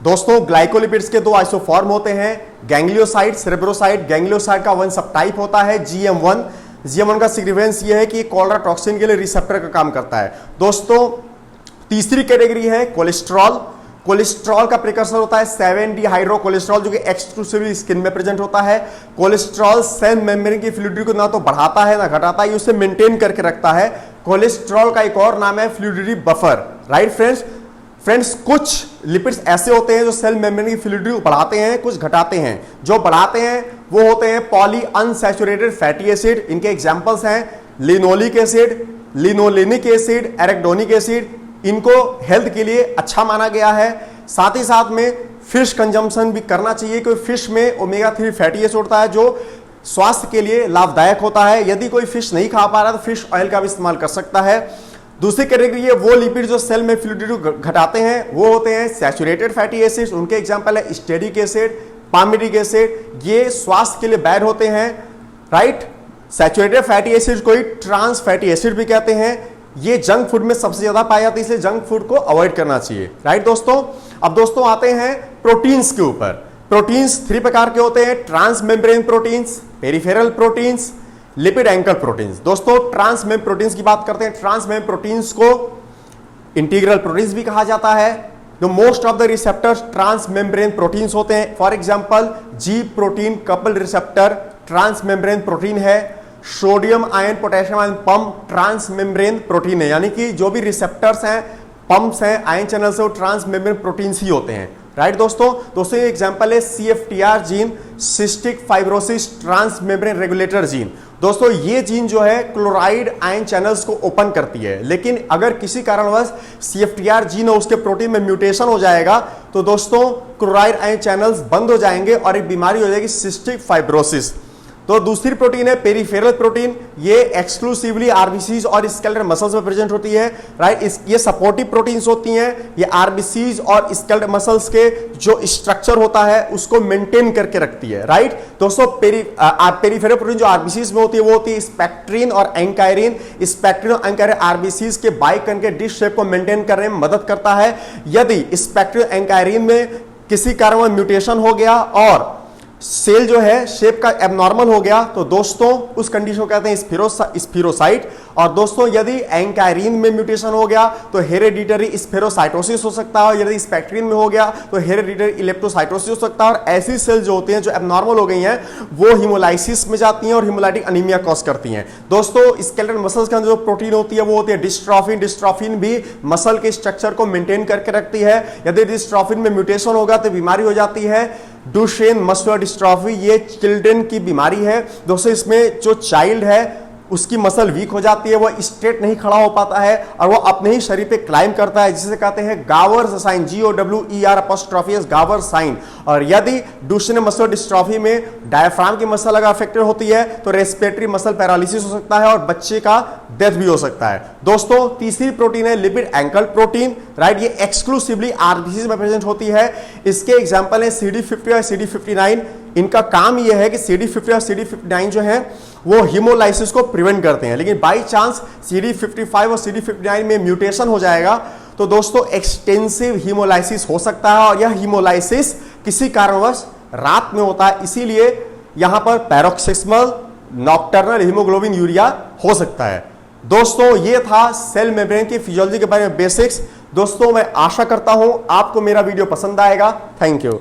दोस्तों ग्लाइकोलिपिड्स के दो आइसोफॉर्म होते हैं, गैंग्लियोसाइड, सेरेब्रोसाइड। गैंग्लियोसाइड का वन सब टाइप होता है GM1। GM1 का सिग्निफिकेंस ये है कि कोलेरा टॉक्सिन के लिए रिसेप्टर का काम करता है। दोस्तों तीसरी कैटेगरी है कोलेस्ट्रॉल। कोलेस्ट्रॉल का प्रिकर्सर होता है 7D हाइड्रोकोलेस्ट्रॉल, जो कि एक्सक्लूसिवली स्किन में प्रेजेंट होता है। कोलेस्ट्रॉल सेल मेम्ब्रेन की फ्लूइडिटी को ना तो बढ़ाता है ना घटाता है, उसे मेंटेन करके रखता है। कोलेस्ट्रॉल का एक और नाम है फ्लूइडिटी बफर। राइट फ्रेंड्स, कुछ लिपिड्स ऐसे होते हैं जो सेल मेम्ब्रेन की फ्लूइडिटी को बढ़ाते हैं, कुछ घटाते हैं। जो बढ़ाते हैं वो होते हैं पॉली अनसैचुरेटेड फैटी एसिड। इनके एग्जांपल्स हैं linoleic acid, linolenic acid, arachidonic acid. इनको हेल्थ के लिए अच्छा माना गया है। साथ ही साथ में फिश कंजम्पशन भी करना चाहिए, क्योंकि फिश में ओमेगा 3 फैटी एसिड होता है जो स्वास्थ्य के लिए लाभदायक होता है। यदि कोई फिश नहीं खा पा रहा तो फिश ऑयल का भी इस्तेमाल कर सकता है। दूसरी कैटेगरी है वो लिपिड जो सेल में फ्लूइडिटी को घटाते हैं, वो होते हैं सैचुरेटेड फैटी एसिड्स। उनके एग्जांपल है स्टेरिक एसिड, पामिडिक एसिड। ये स्वास्थ्य के लिए बैड होते हैं। राइट, सैचुरेटेड फैटी एसिड को ही ट्रांस फैटी एसिड भी कहते हैं। ये जंक फूड में सबसे ज्यादा पाए जाते हैं, इसलिए जंक फूड को अवॉइड करना चाहिए। राइट दोस्तों, अब दोस्तों आते हैं प्रोटीन्स के ऊपर। प्रोटीन्स 3 प्रकार के होते हैं, transmembrane proteins, peripheral proteins, lipid anchor proteins. दोस्तों ट्रांस मेम्ब्रेन प्रोटीन्स की बात करते हैं। ट्रांस मेम्ब्रेन प्रोटीन्स को इंटीग्रल प्रोटीन्स भी कहा जाता है। जो most of the receptors transmembrane proteins होते हैं। For example G protein couple receptor transmembrane protein है। Sodium ion potassium ion pump transmembrane protein है, यानी कि जो भी रिसेप्टर्स हैं, पंप्स हैं, आयन चैनल्स हैं, वो ट्रांस मेम्ब्रेन प्रोटीन्स ही होते हैं। राइट दोस्तों ये एग्जांपल है CFTR gene, cystic fibrosis transmembrane regulator gene. दोस्तों ये जीन जो है क्लोराइड आयन चैनल्स को ओपन करती है, लेकिन अगर किसी कारणवश CFTR जीन और उसके प्रोटीन में म्यूटेशन हो जाएगा तो दोस्तों क्लोराइड आयन चैनल्स बंद हो जाएंगे और एक बीमारी हो जाएगी सिस्टिक फाइब्रोसिस। तो दूसरी प्रोटीन है पेरिफेरल प्रोटीन। ये एक्सक्लूसिवली आरबीसीज और स्केलेटल मसल्स में प्रेजेंट होती है। राइट, ये सपोर्टिव प्रोटीन्स होती हैं। ये आरबीसीज और स्केलेटल मसल्स के जो स्ट्रक्चर होता है उसको मेंटेन करके रखती है। राइट दोस्तों, पेरिफेरल प्रोटीन जो आरबीसीज में होती है वो होती है स्पेक्ट्रिन और एंकायरिन। स्पेक्ट्रिन और एंकायरिन आरबीसीज के बाइकन के डिश शेप को मेंटेन करने में मदद करता है। यदि स्पेक्ट्रिन एंकायरिन में किसी कारण में म्यूटेशन हो गया और सेल जो है शेप का एबनॉर्मल हो गया तो दोस्तों उस कंडीशन को कहते हैं स्फीरोसाइट। और दोस्तों यदि एंकायरिन में म्यूटेशन हो गया तो हेरेडिटरी स्फेरोसाइटोसिस हो सकता है। यदि स्पेक्ट्रिन में हो गया तो हेरेडिटरी इलेप्टोसाइटोसिस हो सकता है। और ऐसी सेल जो होती हैं जो एबनॉर्मल हो गई हैं वो हिमोलाइसिस में जाती हैं और हिमोलाइटिक अनीमिया कॉज करती हैं। दोस्तों स्केलेटल मसल्स के अंदर जो प्रोटीन होती है वो होती है डिस्ट्रोफिन। डिस्ट्रोफिन भी मसल के स्ट्रक्चर को मेंटेन करके रखती है। यदि डिस्ट्रोफिन में म्यूटेशन होगा तो बीमारी हो जाती है डुशेन मस्कुलर डिस्ट्रॉफी। ये चिल्ड्रन की बीमारी है दोस्तों। इसमें जो चाइल्ड है उसकी मसल वीक हो जाती है, वो स्ट्रेट नहीं खड़ा हो पाता है और वो अपने ही शरीर पे क्लाइंब करता है, जिसे कहते हैं गावर्स साइन, GOWER गावर साइन। और यदि डुशेन मस्कुलर डिस्ट्रॉफी में डायफ्राम की मसल अगर अफेक्टेड होती है तो रेस्पिरेटरी मसल पैरालिसिस हो सकता है और बच्चे का डेथ भी हो सकता है। दोस्तों तीसरी प्रोटीन है लिपिड एंकर प्रोटीन। राइट, ये एक्सक्लूसिवली आरबीसी में प्रेजेंट होती है। इसके एग्जांपल है CD50 और CD59। इनका काम यह है कि CD50 और CD59 जो है वो हीमोलाइसिस को प्रिवेंट करते हैं। लेकिन बाई चांस CD55 और CD59 में म्यूटेशन हो जाएगा तो दोस्तों एक्सटेंसिव हीमोलाइसिस हो सकता है और यह हीमोलाइसिस किसी कारणवश रात में होता है, इसीलिए यहां पर पैरोक्सिस्मल नॉकटर्नल हीमोग्लोबिन यूरिया हो सकता है। दोस्तों ये था सेल मेम्ब्रेन की फिजियोलॉजी के बारे में बेसिक्स। दोस्तों मैं आशा करता हूं आपको मेरा वीडियो पसंद आएगा। Thank you.